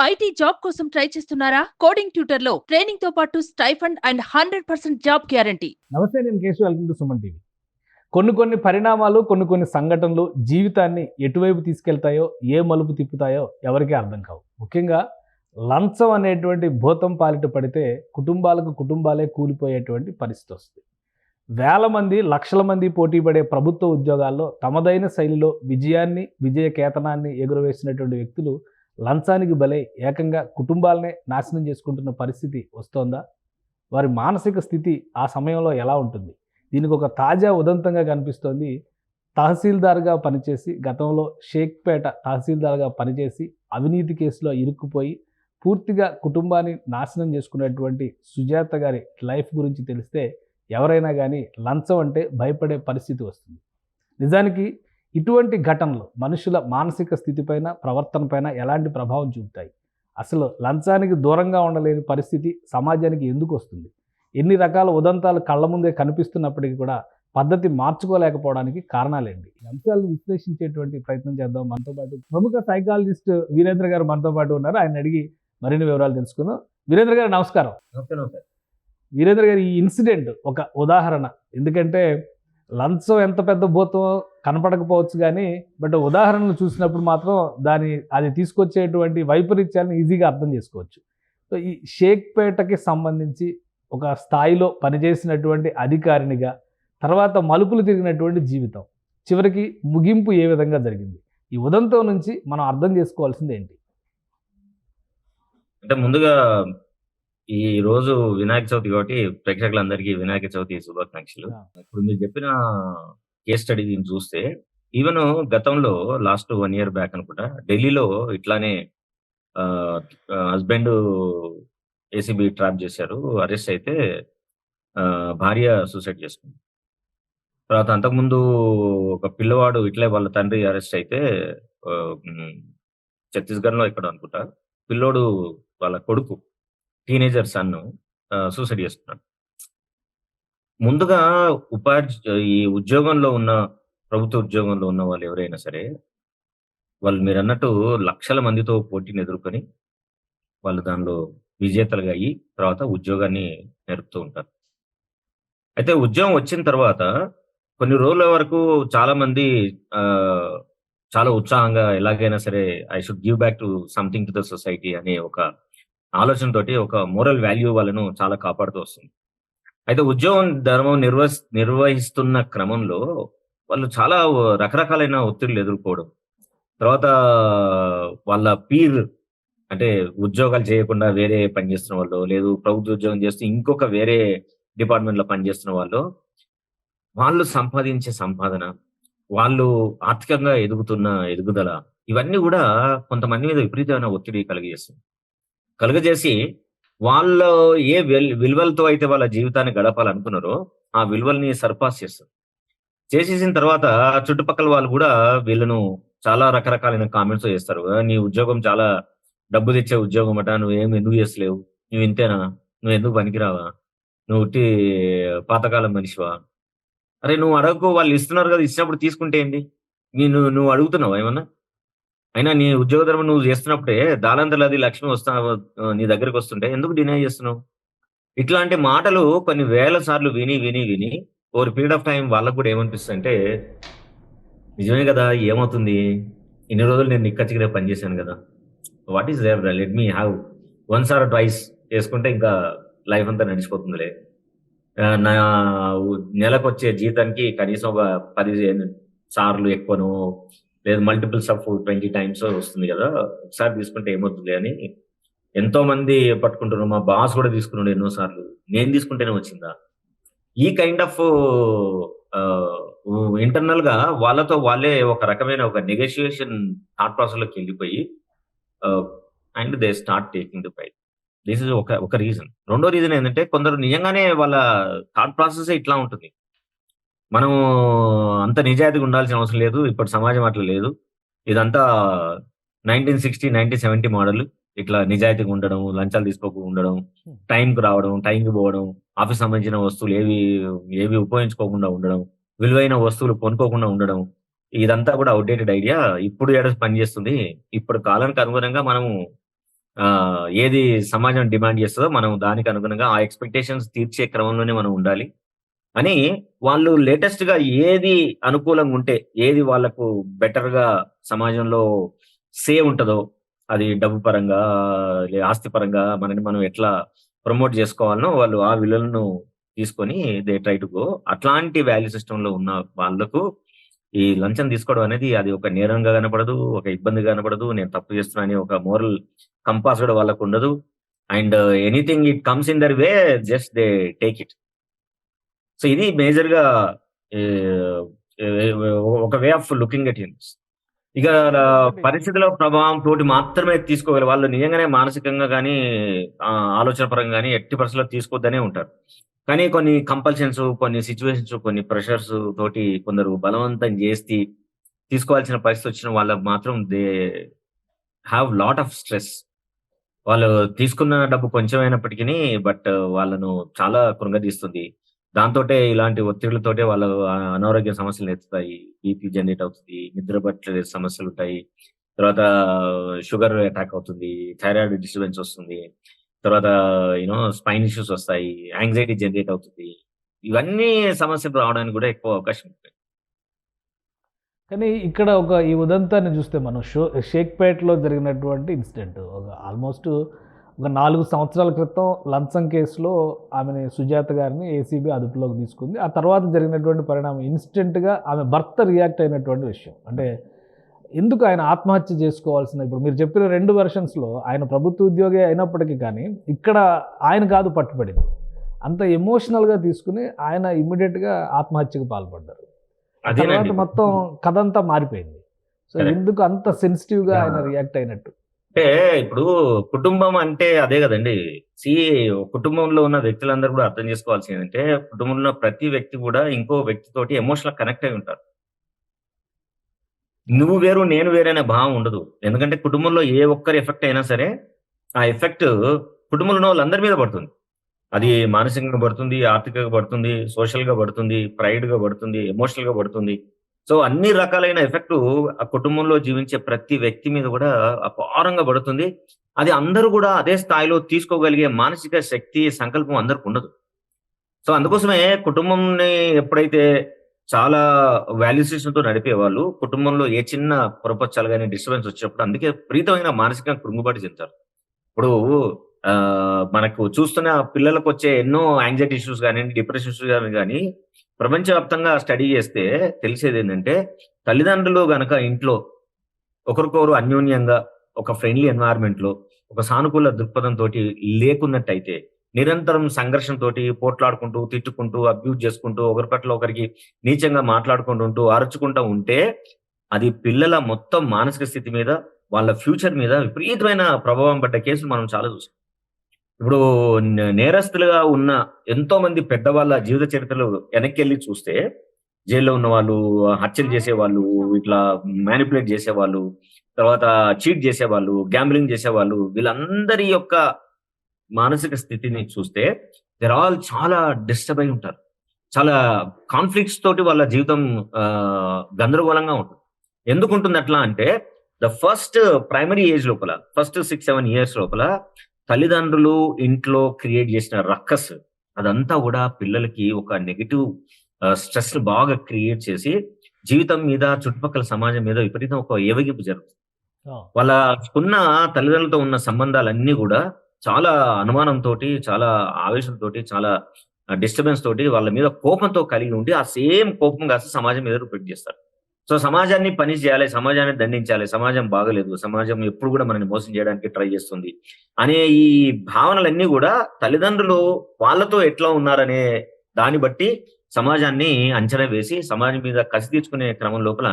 IT job కోసం try చేస్తున్నారా? Coding tutor లో ట్రైనింగ్ తో పాటు స్టైఫండ్ అండ్ 100% జాబ్ గ్యారంటీ. నమస్తే, నేను Keshav. Welcome to Suman TV. కొన్ని పరిణామాలు, కొన్ని సంఘటనలు జీవితాన్ని ఎటువైపు తీసుకెళ్తాయో, ఏ మలుపు తిప్పుతాయో ఎవరికీ అర్థం కావు. ముఖ్యంగా లంచం అనేటువంటి భూతం పాలిట పడితే కుటుంబాలే కూలిపోయేటువంటి పరిస్థితి వస్తుంది. వేల మంది, లక్షల మంది పోటీ పడే ప్రభుత్వ ఉద్యోగాల్లో తమదైన శైలిలో విజయ కేతనాన్ని ఎగురవేసినటువంటి వ్యక్తులు లంచానికి బలై ఏకంగా కుటుంబాలనే నాశనం చేసుకుంటున్న పరిస్థితి వస్తోందా? వారి మానసిక స్థితి ఆ సమయంలో ఎలా ఉంటుంది? దీనికి ఒక తాజా ఉదంతంగా కనిపిస్తోంది. తహసీల్దార్గా పనిచేసి, గతంలో షేక్పేట తహసీల్దార్గా పనిచేసి అవినీతి కేసులో ఇరుక్కుపోయి పూర్తిగా కుటుంబాన్ని నాశనం చేసుకునేటువంటి సుజాత గారి లైఫ్ గురించి తెలిస్తే ఎవరైనా కానీ లంచం అంటే భయపడే పరిస్థితి వస్తుంది. నిజానికి ఇటువంటి ఘటనలు మనుషుల మానసిక స్థితిపైన, ప్రవర్తనపైన ఎలాంటి ప్రభావం చూపుతాయి? అసలు లంచానికి దూరంగా ఉండలేని పరిస్థితి సమాజానికి ఎందుకు వస్తుంది? ఎన్ని రకాల ఉదంతాలు కళ్ళ ముందే కనిపిస్తున్నప్పటికీ కూడా పద్ధతి మార్చుకోలేకపోవడానికి కారణాలేంటి? ఈ అంశాలను విశ్లేషించేటువంటి ప్రయత్నం చేద్దాం. మనతో పాటు ప్రముఖ సైకాలజిస్ట్ వీరేంద్ర గారు మనతో పాటు ఉన్నారు. ఆయన అడిగి మరిన్ని వివరాలు తెలుసుకుందాం. వీరేంద్ర గారు నమస్కారం. వీరేంద్ర గారు, ఈ ఇన్సిడెంట్ ఒక ఉదాహరణ. ఎందుకంటే లంచం ఎంత పెద్ద భూతం కనపడకపోవచ్చు కానీ, బట్ ఉదాహరణలు చూసినప్పుడు మాత్రం అది తీసుకొచ్చేటువంటి వైపరీత్యాలను ఈజీగా అర్థం చేసుకోవచ్చు. సో ఈ షేక్పేటకి సంబంధించి ఒక స్థాయిలో పనిచేసినటువంటి అధికారినిగా తర్వాత మలుపులు తిరిగినటువంటి జీవితం, చివరికి ముగింపు ఏ విధంగా జరిగింది? ఈ ఉదంతం నుంచి మనం అర్థం చేసుకోవాల్సింది ఏంటి? అంటే ముందుగా ఈ రోజు వినాయక చవితి కాబట్టి ప్రేక్షకులందరికీ వినాయక చవితి శుభాకాంక్షలు. ఇప్పుడు మీరు చెప్పిన కేస్ స్టడీ చూస్తే, ఈవెన్ గతంలో లాస్ట్ 1 year బ్యాక్ అనుకుంటా, ఢిల్లీలో ఇట్లానే హస్బెండ్ ఏసీబీ ట్రాప్ చేశారు. అరెస్ట్ అయితే భార్య సూసైడ్ చేసుకుంది. తర్వాత అంతకుముందు ఒక పిల్లవాడు ఇట్లే వాళ్ళ తండ్రి అరెస్ట్ అయితే ఛత్తీస్గఢ్లో ఇక్కడ అనుకుంటా, పిల్లోడు వాళ్ళ కొడుకు టీనేజర్ సన్ సూసైడ్ చేసుకున్నాడు. ముందుగా ఈ ఉద్యోగంలో ఉన్న, ప్రభుత్వ ఉద్యోగంలో ఉన్న వాళ్ళు ఎవరైనా సరే, వాళ్ళు మీరు అన్నట్టు లక్షల మందితో పోటీని ఎదుర్కొని వాళ్ళు దానిలో విజేతలుగా అయ్యి తర్వాత ఉద్యోగాన్ని నేర్పుతూ ఉంటారు. అయితే ఉద్యోగం వచ్చిన తర్వాత కొన్ని రోజుల వరకు చాలా మంది చాలా ఉత్సాహంగా ఎలాగైనా సరే I should give back to something to the society అనే ఒక ఆలోచనతోటి, ఒక మోరల్ వాల్యూ వాళ్ళను చాలా కాపాడుతూ వస్తుంది. అయితే ఉద్యోగం ధర్మం నిర్వహిస్తున్న క్రమంలో వాళ్ళు చాలా రకరకాలైన ఒత్తిళ్లు ఎదుర్కోవడం, తర్వాత వాళ్ళ అంటే ఉద్యోగాలు చేయకుండా వేరే పని చేస్తున్న వాళ్ళు, లేదు ప్రభుత్వ ఉద్యోగం చేస్తూ ఇంకొక వేరే డిపార్ట్మెంట్లో పనిచేస్తున్న వాళ్ళు సంపాదించే సంపాదన, వాళ్ళు ఆర్థికంగా ఎదుగుతున్న ఎదుగుదల, ఇవన్నీ కూడా కొంతమంది మీద విపరీతమైన ఒత్తిడి కలుగజేసి వాళ్ళు ఏ విలువలతో అయితే వాళ్ళ జీవితాన్ని గడపాలనుకున్నారో ఆ విలువల్ని సర్పాస్ చేసేసిన తర్వాత చుట్టుపక్కల వాళ్ళు కూడా వీళ్ళను చాలా రకరకాలైన కామెంట్స్ చేస్తారు. నీ ఉద్యోగం చాలా డబ్బు తెచ్చే ఉద్యోగం అట, నువ్వేం ఎందుకు చేస్తలేవు, నువ్వు ఇంతేనా, నువ్వు ఎందుకు పనికిరావా, నువ్వు ఉట్టి పాతకాలం మనిషివా, అరే నువ్వు అడగకు, వాళ్ళు ఇస్తున్నారు కదా, ఇచ్చినప్పుడు తీసుకుంటే ఏంటి, నువ్వు అడుగుతున్నావా ఏమన్నా, అయినా నీ ఉద్యోగ ధర్మం నువ్వు చేస్తున్నప్పుడే దానంతలది లక్ష్మి నీ దగ్గరికి వస్తుంటే ఎందుకు డినై చేస్తున్నావు? ఇట్లాంటి మాటలు కొన్ని వేల సార్లు విని ఓవర్ పీరియడ్ ఆఫ్ టైం వాళ్ళకు కూడా ఏమనిపిస్తుంది అంటే, నిజమే కదా, ఏమవుతుంది, ఇన్ని రోజులు నేను నిక్కచ్చిగా పనిచేశాను కదా, what is there, let me have once or twice చేసుకుంటే ఇంకా లైఫ్ అంతా నడిచిపోతుందిలే, నా నెలకు వచ్చే జీతానికి కనీసం ఒక 10 సార్లు ఎక్కువను, లేదు మల్టిపుల్స్ ఆఫ్ 20 times వస్తుంది కదా, ఒకసారి తీసుకుంటే ఏమవుతుంది అని ఎంతో మంది పట్టుకుంటున్నారు. మా బాస్ కూడా తీసుకున్నాడు ఎన్నోసార్లు, నేను తీసుకుంటేనే వచ్చిందా, ఈ కైండ్ ఆఫ్ ఇంటర్నల్ గా వాళ్ళతో వాళ్ళే ఒక రకమైన ఒక నెగోషియేషన్ థాట్ ప్రాసెస్ లోకి వెళ్ళిపోయి and they start taking the fight. This is ఒక రీజన్. రెండో రీజన్ ఏంటంటే, కొందరు నిజంగానే వాళ్ళ థాట్ ప్రాసెస్ ఇట్లా ఉంటుంది. మనం అంత నిజాయితీగా ఉండాల్సిన అవసరం లేదు, ఇప్పటి సమాజం అట్లా లేదు, ఇదంతా 1960, 1970 మోడల్, ఇట్లా నిజాయితీగా ఉండడం, లంచాలు తీసుకోకుండా ఉండడం, టైంకి రావడం, టైంకి పోవడం, ఆఫీస్ సంబంధించిన వస్తువులు ఏవి ఉపయోగించుకోకుండా ఉండడం, విలువైన వస్తువులు కొనుక్కోకుండా ఉండడం, ఇదంతా కూడా అవుట్డేటెడ్ ఐడియా. ఇప్పుడు ఏడాది పనిచేస్తుంది. ఇప్పుడు కాలానికి అనుగుణంగా మనము ఏది సమాజం డిమాండ్ చేస్తుందో మనం దానికి అనుగుణంగా ఆ ఎక్స్పెక్టేషన్స్ తీర్చే క్రమంలోనే మనం ఉండాలి అని వాళ్ళు లేటెస్ట్ గా ఏది అనుకూలంగా ఉంటే, ఏది వాళ్ళకు బెటర్ గా సమాజంలో ఉంటదో, అది డబ్బు పరంగా, ఆస్తి పరంగా మనని మనం ఎట్లా ప్రమోట్ చేసుకోవాలనో వాళ్ళు ఆ విలువలను తీసుకొని దే ట్రై టు గో. అట్లాంటి వాల్యూ సిస్టమ్ లో ఉన్న వాళ్ళకు ఈ లంచం తీసుకోవడం అనేది అది ఒక నేరంగా కనపడదు, ఒక ఇబ్బందిగా కనపడదు. నేను తప్పు చేస్తున్నా అని ఒక మోరల్ కంపాస్ కూడా వాళ్ళకు ఉండదు. And anything it comes in their way, just they take it. So ఇది మేజర్ గా ఏ, ఒక way of looking at hymns. ఇక పరిస్థితుల ప్రభావం తోటి మాత్రమే తీసుకోగలరు వాళ్ళు. నిజంగానే మానసికంగా కానీ ఆలోచన పరంగా కానీ ఎట్టి పరిస్థితుల్లో తీసుకోవద్దనే ఉంటారు. కానీ కొన్ని కంపల్షన్స్, కొన్ని సిచ్యువేషన్స్, కొన్ని ప్రెషర్స్ తోటి కొందరు బలవంతం చేసి తీసుకోవాల్సిన పరిస్థితి వచ్చిన వాళ్ళకి మాత్రం they have lot of stress. వాళ్ళు తీసుకున్న డబ్బు కొంచెమైనప్పటికీ బట్ వాళ్ళను చాలా కృంగదీస్తుంది. దాంతోటే ఇలాంటి ఒత్తిళ్లతోటే వాళ్ళ అనారోగ్య సమస్యలు ఎత్తుతాయి. బీపీ జనరేట్ అవుతుంది, నిద్ర పట్టే సమస్యలు ఉంటాయి, తర్వాత షుగర్ అటాక్ అవుతుంది, థైరాయిడ్ డిస్టర్బెన్స్ వస్తుంది, తర్వాత స్పైన్ ఇష్యూస్ వస్తాయి, యాంగ్జైటీ జనరేట్ అవుతుంది. ఇవన్నీ సమస్యలు రావడానికి కూడా ఎక్కువ అవకాశం ఉంటుంది. కానీ ఇక్కడ ఈ ఉదంతాన్ని చూస్తే మనం షేక్పేటలో జరిగినటువంటి ఇన్సిడెంట్ ఆల్మోస్ట్ ఒక 4 సంవత్సరాల క్రితం లంచం కేసులో ఆమెని, సుజాత గారిని ఏసీబీ అదుపులోకి తీసుకుంది. ఆ తర్వాత జరిగినటువంటి పరిణామం ఇన్స్టెంట్గా ఆమె భర్త రియాక్ట్ అయినటువంటి విషయం. అంటే ఎందుకు ఆయన ఆత్మహత్య చేసుకోవాల్సిన, ఇప్పుడు మీరు చెప్పిన 2 వెర్షన్స్లో ఆయన ప్రభుత్వ ఉద్యోగి అయినప్పటికీ కానీ ఇక్కడ ఆయన కాదు పట్టుబడింది, అంత ఎమోషనల్గా తీసుకుని ఆయన ఇమ్మీడియట్గా ఆత్మహత్యకు పాల్పడ్డారు. తర్వాత మొత్తం కథ అంతా మారిపోయింది. సో ఎందుకు అంత సెన్సిటివ్గా ఆయన రియాక్ట్ అయినట్టు? అంటే ఇప్పుడు కుటుంబం అంటే అదే కదండి. కుటుంబంలో ఉన్న వ్యక్తులందరూ కూడా అర్థం చేసుకోవాల్సింది ఏంటంటే, కుటుంబంలో ఉన్న ప్రతి వ్యక్తి కూడా ఇంకో వ్యక్తితోటి ఎమోషనల్ కనెక్ట్ అయి ఉంటారు. నువ్వు వేరు నేను వేరే అనే భావం ఉండదు. ఎందుకంటే కుటుంబంలో ఏ ఒక్కరి ఎఫెక్ట్ అయినా సరే ఆ ఎఫెక్ట్ కుటుంబంలో ఉన్న వాళ్ళందరి మీద పడుతుంది. అది మానసికంగా పడుతుంది, ఆర్థికంగా పడుతుంది, సోషల్ గా పడుతుంది, ప్రైడ్ గా పడుతుంది, ఎమోషనల్ గా పడుతుంది. సో అన్ని రకాలైన ఎఫెక్ట్ ఆ కుటుంబంలో జీవించే ప్రతి వ్యక్తి మీద కూడా అపారంగా పడుతుంది. అది అందరూ కూడా అదే స్థాయిలో తీసుకోగలిగే మానసిక శక్తి, సంకల్పం అందరికి ఉండదు. సో అందుకోసమే కుటుంబంని ఎప్పుడైతే చాలా వాల్యూస్తో నడిపేవాళ్ళు, కుటుంబంలో ఏ చిన్న పొరపచ్చాలు కానీ డిస్టర్బెన్స్ వచ్చినప్పుడు అందుకే విపరీతమైన మానసికంగా కృంగుబాటు చెందుతారు. ఇప్పుడు మనకు చూస్తున్న పిల్లలకు వచ్చే ఎన్నో యాంగ్జైటీ ఇష్యూస్ కానివ్వండి, డిప్రెషన్ ఇష్యూస్ కానీ ప్రపంచవ్యాప్తంగా స్టడీ చేస్తే తెలిసేది ఏంటంటే, తల్లిదండ్రులు గనక ఇంట్లో ఒకరికొకరు అన్యోన్యంగా ఒక ఫ్రెండ్లీ ఎన్వైరన్మెంట్ లో ఒక సానుకూల దృక్పథంతో లేకున్నట్టయితే, నిరంతరం సంఘర్షణతోటి పోట్లాడుకుంటూ, తిట్టుకుంటూ, అబ్యూజ్ చేసుకుంటూ, ఒకరి పట్ల ఒకరికి నీచంగా మాట్లాడుకుంటూ అరుచుకుంటూ ఉంటే అది పిల్లల మొత్తం మానసిక స్థితి మీద, వాళ్ళ ఫ్యూచర్ మీద విపరీతమైన ప్రభావం పడ్డ కేసులు మనం చాలా చూసాం. ఇప్పుడు నేరస్తులుగా ఉన్న ఎంతో మంది పెద్దవాళ్ళ జీవిత చరిత్రలు వెనక్కి వెళ్ళి చూస్తే, జైల్లో ఉన్న వాళ్ళు, హత్యలు చేసేవాళ్ళు, ఇట్లా మ్యానిపులేట్ చేసేవాళ్ళు, తర్వాత చీట్ చేసేవాళ్ళు, గ్యాంబ్లింగ్ చేసేవాళ్ళు, వీళ్ళందరి యొక్క మానసిక స్థితిని చూస్తే దర్ ఆల్ చాలా డిస్టర్బ్ అయి ఉంటారు. చాలా కాన్ఫ్లిక్ట్స్ తోటి వాళ్ళ జీవితం గందరగోళంగా ఉంటుంది. ఎందుకు ఉంటుంది అట్లా అంటే, ద ఫస్ట్ ప్రైమరీ ఏజ్ లోపల, ఫస్ట్ 6-7 years లోపల తల్లిదండ్రులు ఇంట్లో క్రియేట్ చేసిన రక్కస్ అదంతా కూడా పిల్లలకి ఒక నెగిటివ్ స్ట్రెస్ బాగా క్రియేట్ చేసి జీవితం మీద, చుట్టుపక్కల సమాజం మీద విపరీతం ఒక ఏవగింపు జరుగుతుంది. వాళ్ళకున్న తల్లిదండ్రులతో ఉన్న సంబంధాలన్నీ కూడా చాలా అనుమానంతో, చాలా ఆవేశంతో, చాలా డిస్టర్బెన్స్ తోటి, వాళ్ళ మీద కోపంతో కలిగి ఉండి ఆ సేమ్ కోపం కాస్త సమాజం మీద రిపీట్ చేస్తారు. సో సమాజాన్ని పనిష్ చేయాలి, సమాజాన్ని దండించాలి, సమాజం బాగలేదు, సమాజం ఎప్పుడు కూడా మనల్ని మోసం చేయడానికి ట్రై చేస్తుంది అనే ఈ భావనలన్నీ కూడా తల్లిదండ్రులు వాళ్ళతో ఎట్లా ఉన్నారనే దాన్ని బట్టి సమాజాన్ని అంచనా వేసి సమాజం మీద కసి తీర్చుకునే క్రమం లోపల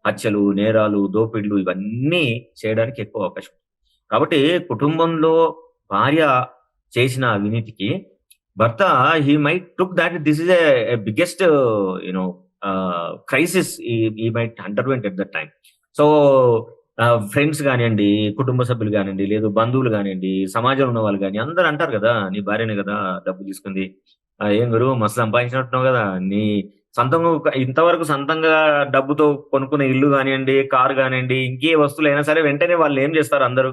హత్యలు, నేరాలు, దోపిడ్లు ఇవన్నీ చేయడానికి ఎక్కువ అవకాశం. కాబట్టి కుటుంబంలో భార్య చేసిన అవినీతికి భర్త he might took that this is a biggest crisis he might underwent at that time. So friends కానివ్వండి, కుటుంబ సభ్యులు కానివ్వండి, లేదు బంధువులు కానివ్వండి, సమాజంలో ఉన్న వాళ్ళు కానీ అందరూ అంటారు కదా, నీ భార్యనే కదా డబ్బు తీసుకుంది, ఏం గురువు మస్తు సంపాదించినట్టున్నావు కదా, నీ సొంతంగా ఇంతవరకు సొంతంగా డబ్బుతో కొనుక్కున్న ఇల్లు కానివ్వండి, కారు కానివ్వండి, ఇంకే వస్తువులు అయినా సరే వెంటనే వాళ్ళు ఏం చేస్తారు, అందరూ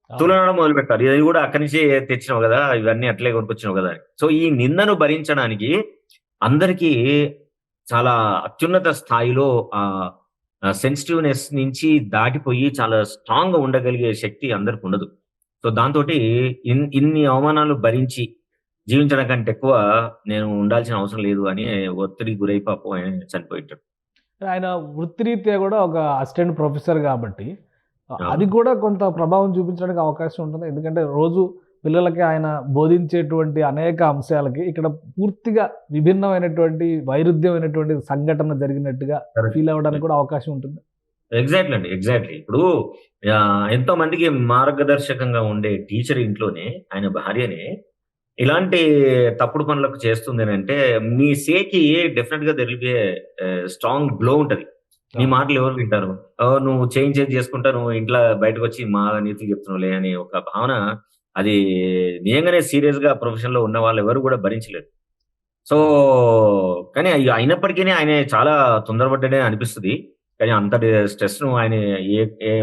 తులనడం మొదలు పెట్టారు. ఇది కూడా అక్కడి నుంచి తెచ్చినావు కదా, ఇవన్నీ అట్లే కొనుక్కొచ్చినావు కదా అని. సో ఈ నిందను భరించడానికి అందరికీ చాలా అత్యున్నత స్థాయిలో సెన్సిటివ్నెస్ నుంచి దాటిపోయి చాలా స్ట్రాంగ్ గా ఉండగలిగే శక్తి అందరికి ఉండదు. సో దాంతో ఇన్ని అవమానాలు భరించి జీవించడం కంటే ఎక్కువ నేను ఉండాల్సిన అవసరం లేదు అని ఒత్తిడి గురై పాపం ఆయన చనిపోయింటాడు. ఆయన వృత్తిరీత్యా కూడా ఒక అసిస్టెంట్ ప్రొఫెసర్ కాబట్టి అవును. అది కూడా కొంత ప్రభావం చూపించడానికి అవకాశం ఉంటుంది. ఎందుకంటే రోజు పిల్లలకి ఆయన బోధించేటువంటి అనేక అంశాలకి ఇక్కడ పూర్తిగా విభిన్నమైనటువంటి వైరుధ్యమైనటువంటి సంఘటన జరిగినట్టుగా Correct. ఫీల్ అవ్వడానికి కూడా అవకాశం ఉంటుంది. ఎగ్జాక్ట్లీ అండి, ఎగ్జాక్ట్లీ. ఇప్పుడు ఎంతో మందికి మార్గదర్శకంగా ఉండే టీచర్ ఇంట్లోనే ఆయన భార్యనే ఇలాంటి తప్పుడు పనులకు చేస్తుంది అని అంటే నీ సేకి డెఫినెట్ గా there will be strong glow ఉంటది. నీ మాటలు ఎవరు వింటారు? నువ్వు చేంజ్ చేసుకుంటా, నువ్వు ఇంట్లో బయటకు వచ్చి మా నీతులు చెప్తున్నావులే అనే ఒక భావన, అది నిజంగానే సీరియస్ గా ప్రొఫెషన్ లో ఉన్న వాళ్ళు ఎవరు కూడా భరించలేరు. సో కానీ అయినప్పటికీ ఆయన చాలా తొందరపడ్డనే అనిపిస్తుంది. కానీ అంతటి స్ట్రెస్ ను ఆయన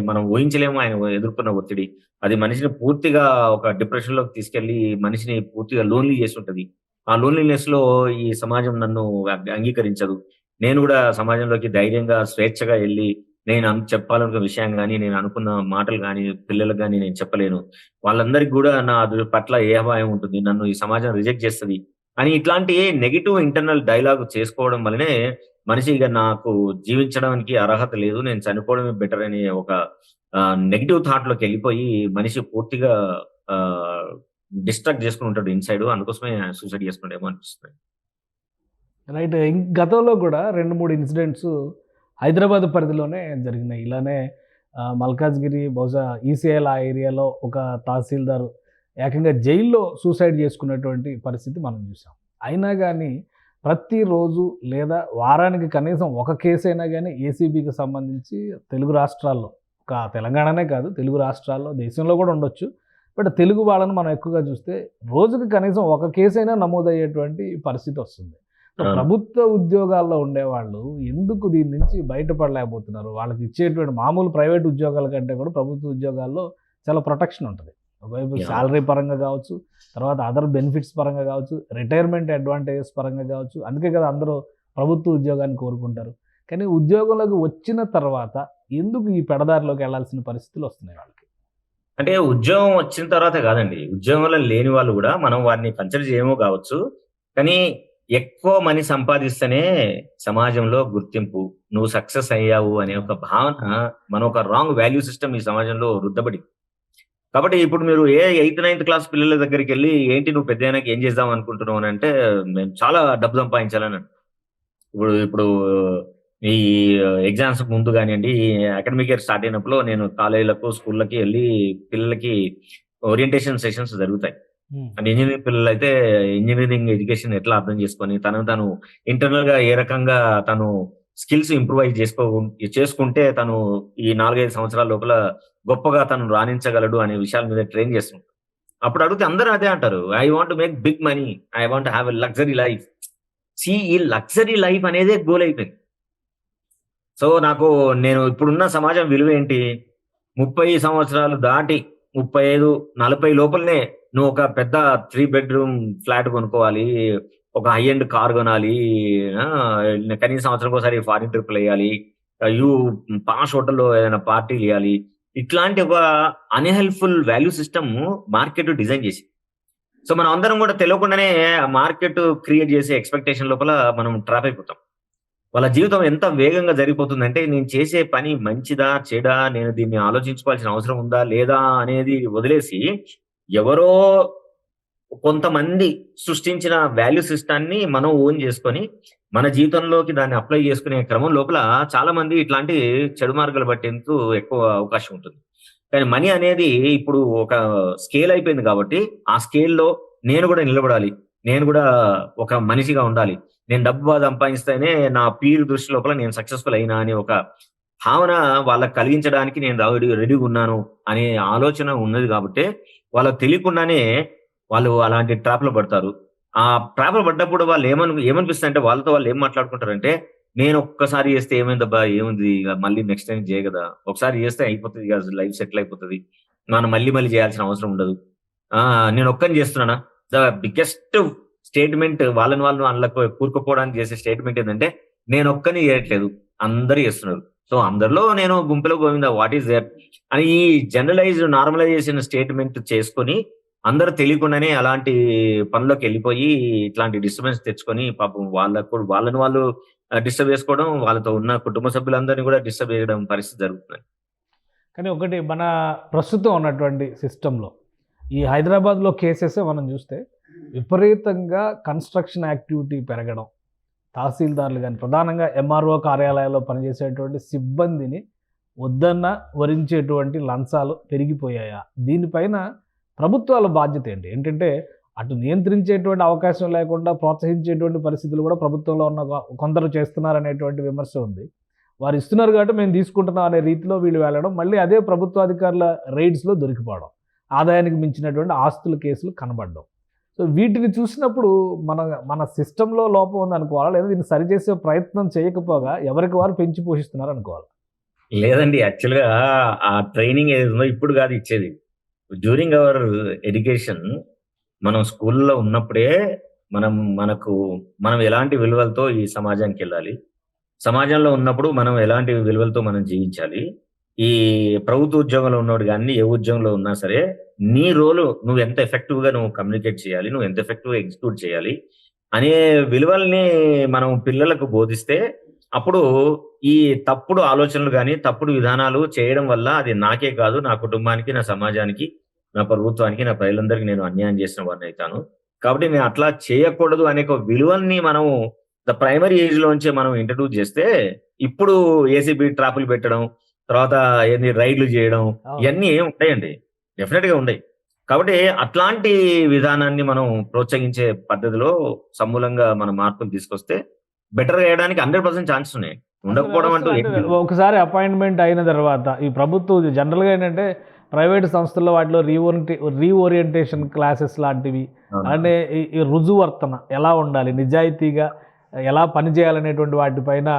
మనం ఊహించలేము. ఆయన ఎదుర్కొన్న ఒత్తిడి అది మనిషిని పూర్తిగా ఒక డిప్రెషన్ లోకి తీసుకెళ్లి మనిషిని పూర్తిగా లోన్లీ చేసి ఉంటది. ఆ లోన్లీనెస్ లో ఈ సమాజం నన్ను అంగీకరించదు. నేను కూడా సమాజంలోకి ధైర్యంగా స్వేచ్ఛగా వెళ్ళి నేను చెప్పాలనుకున్న విషయం కానీ, నేను అనుకున్న మాటలు కానీ పిల్లలకు కానీ నేను చెప్పలేను. వాళ్ళందరికీ కూడా నా పట్ల ఏ అభాయం ఉంటుంది, నన్ను ఈ సమాజం రిజెక్ట్ చేస్తుంది అని ఇట్లాంటి నెగిటివ్ ఇంటర్నల్ డైలాగ్ చేసుకోవడం వల్లనే మనిషి ఇక నాకు జీవించడానికి అర్హత లేదు, నేను చనిపోవడమే బెటర్ అనే ఒక నెగిటివ్ థాట్ లోకి వెళ్ళిపోయి మనిషి పూర్తిగా డిస్ట్రాక్ట్ చేసుకుని ఉంటాడు ఇన్సైడ్. అందుకోసమే సూసైడ్ చేసుకుంటేమో అనిపిస్తుంది. రైట్. గతంలో కూడా 2-3 ఇన్సిడెంట్స్ హైదరాబాద్ పరిధిలోనే జరిగినాయి. ఇలానే మల్కాజ్గిరి బహుశా ఈసీఐల ఆ ఏరియాలో ఒక తహసీల్దార్ ఏకంగా జైల్లో సూసైడ్ చేసుకున్నటువంటి పరిస్థితి మనం చూసాం. అయినా కానీ ప్రతిరోజు లేదా వారానికి కనీసం ఒక కేసు అయినా కానీ ఏసీబీకి సంబంధించి తెలుగు రాష్ట్రాల్లో, ఒక తెలంగాణనే కాదు తెలుగు రాష్ట్రాల్లో, దేశంలో కూడా ఉండొచ్చు, బట్ తెలుగు వాళ్ళని మనం ఎక్కువగా చూస్తే రోజుకి కనీసం ఒక కేసు అయినా నమోదయ్యేటువంటి పరిస్థితి వస్తుంది. ప్రభుత్వ ఉద్యోగాల్లో ఉండేవాళ్ళు ఎందుకు దీని నుంచి బయటపడలేకపోతున్నారు? వాళ్ళకి ఇచ్చేటువంటి మామూలు ప్రైవేట్ ఉద్యోగాల కంటే కూడా ప్రభుత్వ ఉద్యోగాల్లో చాలా ప్రొటెక్షన్ ఉంటుంది. ఒకవైపు శాలరీ పరంగా కావచ్చు, తర్వాత అదర్ బెనిఫిట్స్ పరంగా కావచ్చు, రిటైర్మెంట్ అడ్వాంటేజెస్ పరంగా కావచ్చు. అందుకే కదా అందరూ ప్రభుత్వ ఉద్యోగాన్ని కోరుకుంటారు. కానీ ఉద్యోగంలోకి వచ్చిన తర్వాత ఎందుకు ఈ పెడదారిలోకి వెళ్లాల్సిన పరిస్థితులు వస్తున్నాయి వాళ్ళకి? అంటే ఉద్యోగం వచ్చిన తర్వాత కాదండి, ఉద్యోగంలో లేని వాళ్ళు కూడా మనం వారిని కన్సిడర్ చేయమో కావచ్చు, కానీ ఎక్కువ మనీ సంపాదిస్తేనే సమాజంలో గుర్తింపు, నువ్వు సక్సెస్ అయ్యావు అనే ఒక భావన, మన ఒక రాంగ్ వాల్యూ సిస్టమ్ ఈ సమాజంలో రుద్దబడి. కాబట్టి ఇప్పుడు మీరు 8th 9th క్లాస్ పిల్లల దగ్గరికి వెళ్ళి ఏంటి నువ్వు పెద్ద అయినాక ఏం చేద్దాం అనుకుంటున్నావు అని అంటే మేము చాలా డబ్బు సంపాదించాలని. ఇప్పుడు ఈ ఎగ్జామ్స్ ముందు కానివ్వండి, అకాడమిక్ ఇయర్ స్టార్ట్ అయినప్పుడు నేను కాలేజీలకు స్కూళ్ళకి వెళ్ళి పిల్లలకి ఓరియంటేషన్ సెషన్స్ జరుగుతాయి. అంటే ఇంజనీరింగ్ పిల్లలు అయితే ఇంజనీరింగ్ ఎడ్యుకేషన్ ఎట్లా అర్థం చేసుకొని తను ఇంటర్నల్ గా ఏ రకంగా తను స్కిల్స్ ఇంప్రూవైజ్ చేసుకుంటే తను ఈ 4-5 సంవత్సరాల లోపల గొప్పగా తను రాణించగలడు అనే విషయాల మీద ట్రైన్ చేస్తుంటారు. అప్పుడు అడిగితే అందరూ అదే అంటారు, I want make big money, I want have a luxury life. ఈ లగ్జరీ లైఫ్ అనేదే గోల్ అయిపోయింది. సో నేను ఇప్పుడున్న సమాజం విలువ ఏంటి? 30 సంవత్సరాలు దాటి 35-40 లోపలనే నువ్వు ఒక పెద్ద 3 bedroom ఫ్లాట్ కొనుక్కోవాలి, ఒక హై ఎండ్ కార్ కొనాలి, కనీసం సంవత్సరం ఒకసారి ఫారిన్ ట్రిప్లు వేయాలి, పాష్ హోటల్లో ఏదైనా పార్టీలు ఇవ్వాలి. ఇట్లాంటి ఒక unhelpful value system market design చేసి, సో మనం అందరం కూడా తెలియకుండానే మార్కెట్ క్రియేట్ చేసే ఎక్స్పెక్టేషన్ లోపల మనం ట్రాప్ అయిపోతాం. వాళ్ళ జీవితం ఎంత వేగంగా జరిగిపోతుందంటే నేను చేసే పని మంచిదా చెడా, నేను దీన్ని ఆలోచించుకోవాల్సిన అవసరం ఉందా లేదా అనేది వదిలేసి ఎవరో కొంతమంది సృష్టించిన వాల్యూ సిస్టాన్ని మనం ఓన్ చేసుకొని మన జీవితంలోకి దాన్ని అప్లై చేసుకునే క్రమం లోపల చాలా మంది ఇట్లాంటి చెడు మార్గాలు పట్టేందుకు ఎక్కువ అవకాశం ఉంటుంది. కానీ మనీ అనేది ఇప్పుడు ఒక స్కేల్ అయిపోయింది కాబట్టి ఆ స్కేల్లో నేను కూడా నిలబడాలి, నేను కూడా ఒక మనిషిగా ఉండాలి, నేను డబ్బు బాగా సంపాదిస్తేనే నా పీర్ దృష్టి లోపల నేను సక్సెస్ఫుల్ అయినా అనే ఒక భావన వాళ్ళకి కలిగించడానికి నేను రెడీగా ఉన్నాను అనే ఆలోచన ఉన్నది. కాబట్టి వాళ్ళకి తెలియకుండానే వాళ్ళు అలాంటి ట్రాప్ లో పడతారు. ఆ ట్రాప్ లో పడ్డప్పుడు వాళ్ళు ఏమనిపిస్తుంది అంటే వాళ్ళతో వాళ్ళు ఏం మాట్లాడుకుంటారంటే, నేను ఒక్కసారి చేస్తే ఏమైందబ్బా, ఏముంది మళ్ళీ నెక్స్ట్ టైం చేయగదా, ఒకసారి చేస్తే అయిపోతుంది, లైఫ్ సెటిల్ అయిపోతుంది, మనం మళ్ళీ మళ్ళీ చేయాల్సిన అవసరం ఉండదు. నేను ఒక్కని చేస్తున్నానా? ద బిగ్గెస్ట్ స్టేట్మెంట్ వాళ్ళని వాళ్ళు అందులో కూరుకుపోవడానికి చేసే స్టేట్మెంట్ ఏంటంటే, నేను ఒక్కని చేయట్లేదు, అందరూ చేస్తున్నారు. సో అందరిలో నేను గుంపులో గోవింద వాట్ ఈస్ దేర్ అని ఈ జనరలైజ్ నార్మలైజేషన్ స్టేట్మెంట్ చేసుకొని అందరూ తెలియకుండానే అలాంటి పనిలోకి వెళ్ళిపోయి ఇట్లాంటి డిస్టర్బెన్స్ తెచ్చుకొని పాపం వాళ్ళని వాళ్ళు డిస్టర్బ్ చేసుకోవడం, వాళ్ళతో ఉన్న కుటుంబ సభ్యులందరినీ కూడా డిస్టర్బ్ చేయడం పరిస్థితి జరుగుతుంది. కానీ ఒకటి మన ప్రస్తుతం ఉన్నటువంటి సిస్టంలో ఈ హైదరాబాద్లో కేసెస్ మనం చూస్తే విపరీతంగా కన్స్ట్రక్షన్ యాక్టివిటీ పెరగడం, తహసీల్దార్లు కానీ ప్రధానంగా ఎంఆర్ఓ కార్యాలయాల్లో పనిచేసేటువంటి సిబ్బందిని వద్దన్న వరించేటువంటి లంచాలు పెరిగిపోయాయా? దీనిపైన ప్రభుత్వాల బాధ్యత ఏంటి? ఏంటంటే అటు నియంత్రించేటువంటి అవకాశం లేకుండా ప్రోత్సహించేటువంటి పరిస్థితులు కూడా ప్రభుత్వంలో ఉన్న కొందరు చేస్తున్నారనేటువంటి విమర్శ ఉంది. వారు ఇస్తున్నారు కాబట్టి మేము తీసుకుంటున్నాం అనే రీతిలో వీళ్ళు వెళ్ళడం, మళ్ళీ అదే ప్రభుత్వ అధికారుల రైడ్స్లో దొరికిపోవడం, ఆదాయానికి మించినటువంటి ఆస్తుల కేసులు కనబడడం. సో వీటిని చూసినప్పుడు మన సిస్టంలో లోపం ఉంది అనుకోవాలా, లేదా దీన్ని సరిచేసే ప్రయత్నం చేయకపోగా ఎవరికి వారు పెంచి పోషిస్తున్నారు అనుకోవాలి? లేదండి, యాక్చువల్గా ఆ ట్రైనింగ్ ఏదో ఇప్పుడు కాదు ఇచ్చేది. డ్యూరింగ్ అవర్ ఎడ్యుకేషన్ మనం స్కూల్లో ఉన్నప్పుడే మనం ఎలాంటి విలువలతో ఈ సమాజానికి వెళ్ళాలి, సమాజంలో ఉన్నప్పుడు మనం ఎలాంటి విలువలతో మనం జీవించాలి, ఈ ప్రభుత్వ ఉద్యోగంలో ఉన్నవాడు కానీ ఏ ఉద్యోగంలో ఉన్నా సరే నీ రోలు నువ్వు ఎంత ఎఫెక్టివ్గా నువ్వు కమ్యూనికేట్ చేయాలి, నువ్వు ఎంత ఎఫెక్టివ్గా ఎగ్జిక్యూట్ చేయాలి అనే విలువల్ని మనం పిల్లలకు బోధిస్తే అప్పుడు ఈ తప్పుడు ఆలోచనలు కానీ తప్పుడు విధానాలు చేయడం వల్ల అది నాకే కాదు, నా కుటుంబానికి, నా సమాజానికి, నా ప్రభుత్వానికి, నా ప్రజలందరికీ నేను అన్యాయం చేసిన వాడిని అవుతాను. కాబట్టి నేను అట్లా చేయకూడదు అనే ఒక విలువల్ని మనం ద ప్రైమరీ ఏజ్ లోంచే మనం ఇంట్రడ్యూస్ చేస్తే ఇప్పుడు ఏసీబీ ట్రాపులు పెట్టడం, తర్వాత ఏంది రైడ్లు చేయడం, ఇవన్నీ ఏమి ఉంటాయండి, డెఫినెట్ గా ఉన్నాయి. కాబట్టి అట్లాంటి విధానాన్ని మనం ప్రోత్సహించే పద్ధతిలో సమూలంగా మనం మార్పులు తీసుకొస్తే బెటర్ వేయడానికి 100% ఛాన్స్ ఉన్నాయి. ఉండకపోవడం అంటూ ఒకసారి అపాయింట్మెంట్ అయిన తర్వాత ఈ ప్రభుత్వం జనరల్గా ఏంటంటే ప్రైవేట్ సంస్థల్లో వాటిలో రీఓరియంటేషన్ క్లాసెస్ లాంటివి, అంటే ఈ రుజువర్తన ఎలా ఉండాలి, నిజాయితీగా ఎలా పనిచేయాలనేటువంటి వాటిపైన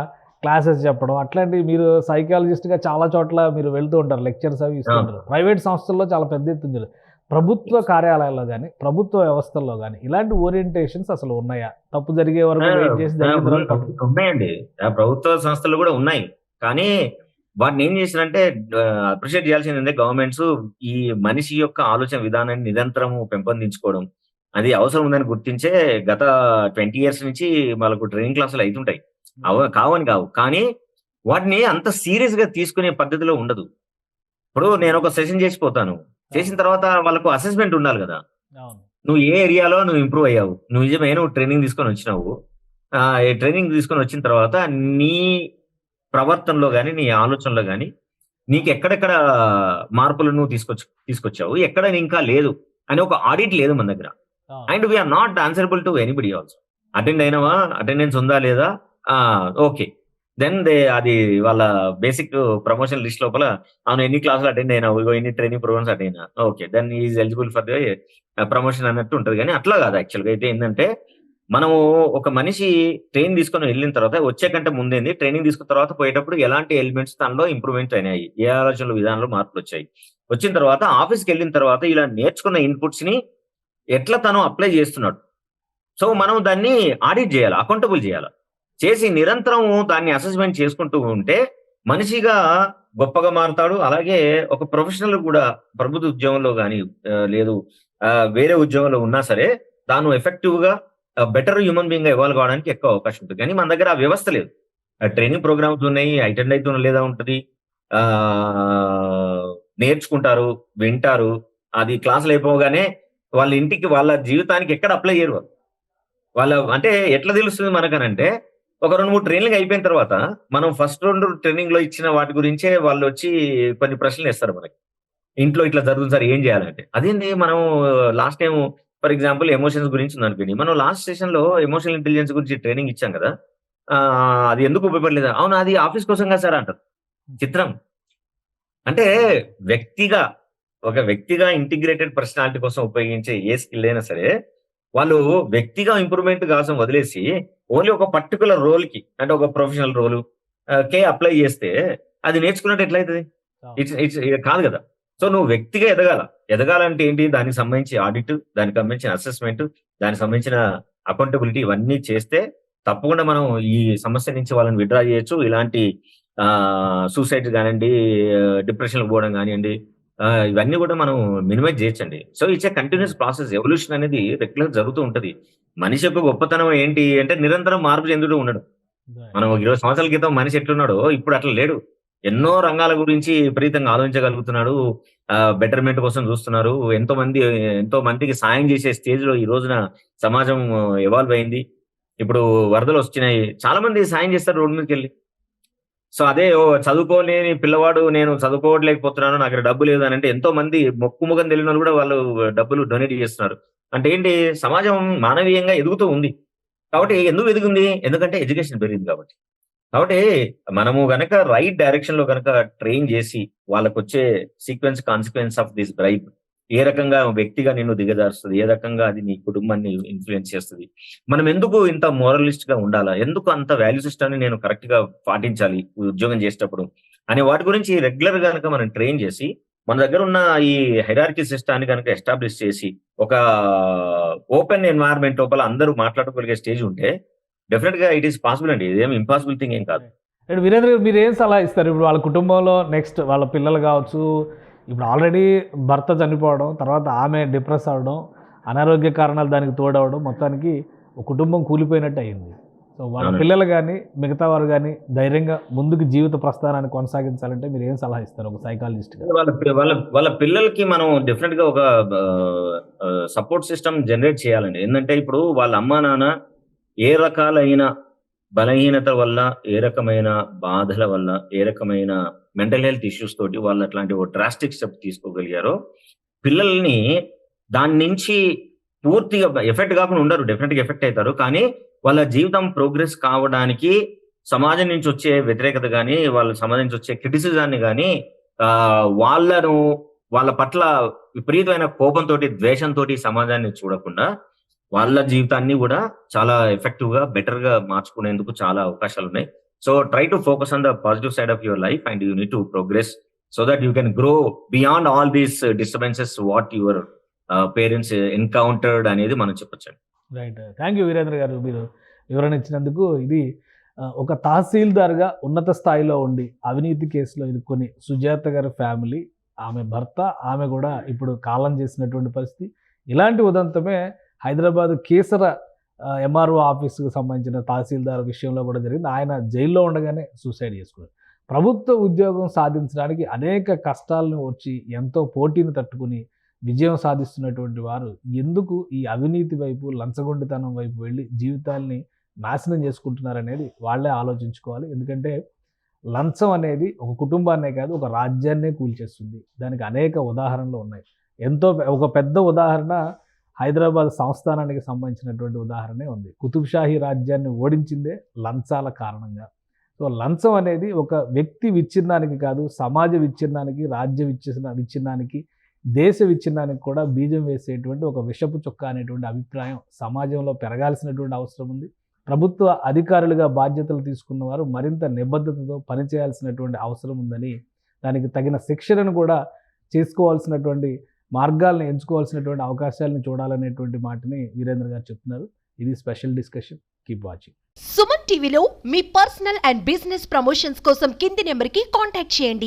క్లాసెస్ చెప్పడం, అట్లాంటివి మీరు సైకాలజిస్ట్గా చాలా చోట్ల మీరు వెళ్తూ ఉంటారు, లెక్చర్స్ అవి ఇస్తుంటారు. ప్రైవేట్ సంస్థల్లో చాలా పెద్ద ఎత్తున, ప్రభుత్వ కార్యాలయాల్లో కానీ ప్రభుత్వ వ్యవస్థల్లో కానీ ఇలాంటి ఓరియంటేషన్స్ అసలు ఉన్నాయా? తప్పు జరిగే వరకు వెయిట్ చేసి ఉన్నాయండి, ప్రభుత్వ సంస్థలు కూడా ఉన్నాయి. కానీ వాటిని ఏం చేసినంటే అప్రిషియేట్ చేయాల్సింది ఏంటంటే గవర్నమెంట్స్ ఈ మనిషి యొక్క ఆలోచన విధానాన్ని నిరంతరం పెంపొందించుకోవడం, అది అవసరం ఉందని గుర్తించే గత 20 years నుంచి వాళ్ళకు ట్రైనింగ్ క్లాసులు అవుతుంటాయి. కావని కావు, కానీ వాటిని అంత సీరియస్ గా తీసుకునే పద్ధతిలో ఉండదు. ఇప్పుడు నేను ఒక సెషన్ చేసిపోతాను, చేసిన తర్వాత వాళ్ళకు అసెస్మెంట్ ఉండాలి కదా, నువ్వు ఏ ఏరియాలో నువ్వు ఇంప్రూవ్ అయ్యావు, నువ్వు నిజమే నువ్వు ట్రైనింగ్ తీసుకొని వచ్చినావు, ట్రైనింగ్ తీసుకొని వచ్చిన తర్వాత నీ ప్రవర్తనలో కానీ నీ ఆలోచనలో కానీ నీకు ఎక్కడెక్కడ మార్పులు నువ్వు తీసుకొచ్చావు, ఎక్కడ ఇంకా లేదు అని ఒక ఆడిట్ లేదు మన దగ్గర. And we're not answerable to anybody also. Attend అయినావా, అటెండెన్స్ ఉందా లేదా, ఓకే, దెన్ అది వాళ్ళ బేసిక్ ప్రమోషన్ లిస్ట్ లోపల అవును ఎన్ని క్లాసులు అటెండ్ అయినా, ఎన్ని ట్రైనింగ్ ప్రోగ్రామ్స్ అటెండ్ అయినా, okay, then is eligible for the promotion అన్నట్టు ఉంటుంది. కానీ అట్లా కాదు. యాక్చువల్గా అయితే ఏంటంటే మనము ఒక మనిషి ట్రైన్ తీసుకొని వెళ్ళిన తర్వాత వచ్చే కంటే ముందేంది ట్రైనింగ్ తీసుకున్న తర్వాత పోయేటప్పుడు ఎలాంటి ఎలిమెంట్స్ తనలో ఇంప్రూవ్మెంట్ అయినాయి, ఏ ఆలోచనల విధానంలో మార్పులు వచ్చాయి, వచ్చిన తర్వాత ఆఫీస్కి వెళ్ళిన తర్వాత ఇలా నేర్చుకున్న ఇన్పుట్స్ ని ఎట్లా తను అప్లై చేస్తున్నాడు. సో మనం దాన్ని ఆడిట్ చేయాలి, అకౌంటబుల్ చేయాలి. చేసి నిరంతరం దాన్ని అసెస్మెంట్ చేసుకుంటూ ఉంటే మనిషిగా గొప్పగా మారుతాడు. అలాగే ఒక ప్రొఫెషనల్ కూడా ప్రభుత్వ ఉద్యోగంలో కానీ లేదు వేరే ఉద్యోగంలో ఉన్నా సరే తాను ఎఫెక్టివ్ గా బెటర్ హ్యూమన్ బీయింగ్ గా ఎవాల్వ్ కావడానికి ఎక్కువ అవకాశం ఉంటుంది. కానీ మన దగ్గర ఆ వ్యవస్థ లేదు. ట్రైనింగ్ ప్రోగ్రామ్స్ ఉన్నాయి, అటెండ్ అవుతున్న లేదా ఉంటుంది, నేర్చుకుంటారు, వింటారు, అది క్లాసులు అయిపోగానే వాళ్ళ ఇంటికి వాళ్ళ జీవితానికి ఎక్కడ అప్లై చేయరు. వాళ్ళ అంటే ఎట్లా తెలుస్తుంది మనకనంటే ఒక 2-3 ట్రైనింగ్ అయిపోయిన తర్వాత మనం ఫస్ట్ 2 ట్రైనింగ్ లో ఇచ్చిన వాటి గురించే వాళ్ళు వచ్చి కొన్ని ప్రశ్నలు ఇస్తారు మనకి, ఇంట్లో ఇట్లా జరుగుతుంది సార్ ఏం చేయాలంటే. అదేంటి మనం last time for example emotions గురించి ఉందనుకోండి, మనం లాస్ట్ సెషన్ లో ఎమోషనల్ ఇంటెలిజెన్స్ గురించి ట్రైనింగ్ ఇచ్చాం కదా, అది ఎందుకు ఉపయోగపడలేదు, అవును అది ఆఫీస్ కోసంగా సార్ అంటారు. చిత్రం అంటే ఒక వ్యక్తిగా ఇంటిగ్రేటెడ్ పర్సనాలిటీ కోసం ఉపయోగించే ఏ స్కిల్ అయినా సరే వాళ్ళు వ్యక్తిగా ఇంప్రూవ్మెంట్ కోసం వదిలేసి ఓన్లీ ఒక పర్టికులర్ రోల్ కి, అంటే ఒక ప్రొఫెషనల్ రోల్ కే అప్లై చేస్తే అది నేర్చుకున్నట్టు ఎట్లయితుంది? ఇట్స్ కాదు కదా. సో నువ్వు వ్యక్తిగా ఎదగాలంటే ఏంటి, దానికి సంబంధించి ఆడిట్, దానికి సంబంధించిన అసెస్మెంట్, దానికి సంబంధించిన అకౌంటబిలిటీ ఇవన్నీ చేస్తే తప్పకుండా మనం ఈ సమస్య నుంచి వాళ్ళని విత్డ్రా చేయొచ్చు. ఇలాంటి సూసైడ్ కానివ్వండి, డిప్రెషన్ పోవడం కానివ్వండి, ఇవన్నీ కూడా మనం మినిమైజ్ చేయొచ్చండి. So it's a continuous process. Evolution అనేది రెగ్యులర్ జరుగుతూ ఉంటది. మనిషి యొక్క గొప్పతనం ఏంటి అంటే నిరంతరం మార్పు చెందుతూ ఉండడం. మనం 20 సంవత్సరాల క్రితం మనిషి ఎట్లున్నాడో ఇప్పుడు అట్లా లేడు. ఎన్నో రంగాల గురించి విపరీతంగా ఆలోచించగలుగుతున్నాడు. బెటర్మెంట్ కోసం చూస్తున్నారు. ఎంతో మందికి సాయం చేసే స్టేజ్ లో ఈ రోజున సమాజం ఎవాల్వ్ అయింది. ఇప్పుడు వరదలు వచ్చినాయి, చాలా మంది సాయం చేస్తారు రోడ్డు మీదకి వెళ్ళి. సో అదే చదువుకోలేని పిల్లవాడు నేను చదువుకోవట్లేకపోతున్నాను, నాకు డబ్బు లేదు అని అంటే ఎంతో మంది మొక్కుముఖం తెలియని వాళ్ళు కూడా వాళ్ళు డబ్బులు డొనేట్ చేస్తున్నారు. అంటే ఏంటి, సమాజం మానవీయంగా ఎదుగుతూ ఉంది. కాబట్టి ఎందుకు ఎదిగింది, ఎందుకంటే ఎడ్యుకేషన్ పెరిగింది కాబట్టి మనము గనక రైట్ డైరెక్షన్ లో గనక ట్రైన్ చేసి వాళ్ళకు వచ్చే కాన్సిక్వెన్స్ ఆఫ్ దిస్ బ్రైబ్ ఏ రకంగా వ్యక్తిగా నిన్ను దిగజారుస్తుంది, ఏ రకంగా అది నీ కుటుంబాన్ని ఇన్ఫ్లుయెన్స్ చేస్తుంది, మనం ఎందుకు ఇంత మోరలిస్ట్ గా ఉండాలా, ఎందుకు అంత వాల్యూ సిస్టమ్ ని నేను కరెక్ట్ గా పాటించాలి ఉద్యోగం చేసేటప్పుడు అనే వాటి గురించి రెగ్యులర్ గా కనుక మనం ట్రైన్ చేసి మన దగ్గర ఉన్న ఈ హైరార్కీ సిస్టాన్ని కనుక ఎస్టాబ్లిష్ చేసి ఒక ఓపెన్ ఎన్వైరన్మెంట్ లోపల అందరూ మాట్లాడుకోగలిగే స్టేజ్ ఉంటే డెఫినెట్ గా ఇట్ ఈస్ పాసిబుల్ అండి. ఇదేం ఇంపాసిబుల్ థింగ్ ఏం కాదు. అండ్ వీరేంద్ర గారు, మీరు ఏం సలహా ఇస్తారు ఇప్పుడు వాళ్ళ కుటుంబంలో? నెక్స్ట్ వాళ్ళ పిల్లలు కావచ్చు, ఇప్పుడు ఆల్రెడీ భర్త చనిపోవడం, తర్వాత ఆమె డిప్రెస్ అవ్వడం, అనారోగ్య కారణాలు దానికి తోడవడం, మొత్తానికి ఒక కుటుంబం కూలిపోయినట్టు అయింది. సో వాళ్ళ పిల్లలు కానీ మిగతా వారు కానీ ధైర్యంగా ముందుకు జీవిత ప్రస్థానాన్ని కొనసాగించాలంటే మీరు ఏం సలహా ఇస్తారు ఒక సైకాలజిస్ట్ గా? వాళ్ళ పిల్లలకి మనం డెఫినెట్ గా ఒక సపోర్ట్ సిస్టమ్ జనరేట్ చేయాలండి. ఏంటంటే ఇప్పుడు వాళ్ళ అమ్మా నాన్న ఏ రకాలైన బలహీనత వల్ల, ఏ రకమైన బాధల వల్ల, ఏ రకమైన మెంటల్ హెల్త్ ఇష్యూస్ తోటి వాళ్ళు అట్లాంటి ఒక డ్రాస్టిక్ స్టెప్ తీసుకోగలిగారో పిల్లల్ని దాని నుంచి పూర్తిగా ఎఫెక్ట్ కాకుండా ఉండరు. డెఫినెట్ గా ఎఫెక్ట్ అవుతారు. కానీ వాళ్ళ జీవితం ప్రోగ్రెస్ కావడానికి సమాజం నుంచి వచ్చే వ్యతిరేకత కానీ, వాళ్ళ సమాజం నుంచి వచ్చే క్రిటిసిజాన్ని కానీ వాళ్ళ పట్ల విపరీతమైన కోపంతో, ద్వేషంతో సమాజాన్ని చూడకుండా వాళ్ళ జీవితాన్ని కూడా చాలా ఎఫెక్టివ్ గా, బెటర్ గా మార్చుకునేందుకు చాలా అవకాశాలు ఉన్నాయి. So try to focus on the positive side of your life and you need to progress so that you can grow beyond all these disturbances what your parents encountered అనేది మనం చెప్పొచ్చు. Right. Thank you Virendra గారు, మీరు వివరణ ఇచ్చినందుకు. ఇది ఒక తహసీల్దార్గా ఉన్నత స్థాయిలో ఉండి అవినీతి కేసులో ఇరుక్కొని సుజాత గారి ఫ్యామిలీ, ఆమె భర్త, ఆమె కూడా ఇప్పుడు కాలం చేసినటువంటి పరిస్థితి. ఇలాంటి ఉదంతమే హైదరాబాద్ కేసర ఎంఆర్ఓ ఆఫీసుకు సంబంధించిన తహసీల్దార్ విషయంలో కూడా జరిగింది. ఆయన జైల్లో ఉండగానే సూసైడ్ చేసుకున్నారు. ప్రభుత్వ ఉద్యోగం సాధించడానికి అనేక కష్టాలను వచ్చి ఎంతో పోటీని తట్టుకుని విజయం సాధిస్తున్నటువంటి వారు ఎందుకు ఈ అవినీతి వైపు, లంచగొండితనం వైపు వెళ్ళి జీవితాల్ని నాశనం చేసుకుంటున్నారనేది వాళ్ళే ఆలోచించుకోవాలి. ఎందుకంటే లంచం అనేది ఒక కుటుంబాన్నే కాదు, ఒక రాజ్యాన్నే కూల్చేస్తుంది. దానికి అనేక ఉదాహరణలు ఉన్నాయి. ఒక పెద్ద ఉదాహరణ హైదరాబాద్ సంస్థానానికి సంబంధించినటువంటి ఉదాహరణే ఉంది. కుతుబ్షాహీ రాజ్యాన్ని ఓడించిందే లంచాల కారణంగా. సో లంచం అనేది ఒక వ్యక్తి విచ్ఛిన్నానికి కాదు, సమాజ విచ్ఛిన్నానికి, రాజ్య విచ్ఛిన్నానికి, దేశ విచ్ఛిన్నానికి కూడా బీజం వేసేటువంటి ఒక విషపు చొక్క అనేటువంటి అభిప్రాయం సమాజంలో పెరగాల్సినటువంటి అవసరం ఉంది. ప్రభుత్వ అధికారులుగా బాధ్యతలు తీసుకున్న వారు మరింత నిబద్ధతతో పనిచేయాల్సినటువంటి అవసరం ఉందని, దానికి తగిన శిక్షణను కూడా చేసుకోవాల్సినటువంటి మార్గాలను ఎంచుకోవాల్సినటువంటి అవకాశాలను చూడాలనేటువంటి మాటని వీరేంద్ర గారు చెప్తున్నారు. ఇది special discussion. Keep watching. Suman టీవీలో మీ పర్సనల్ అండ్ బిజినెస్ ప్రమోషన్స్ కోసం కింది నెంబర్కి కాంటాక్ట్ చేయండి.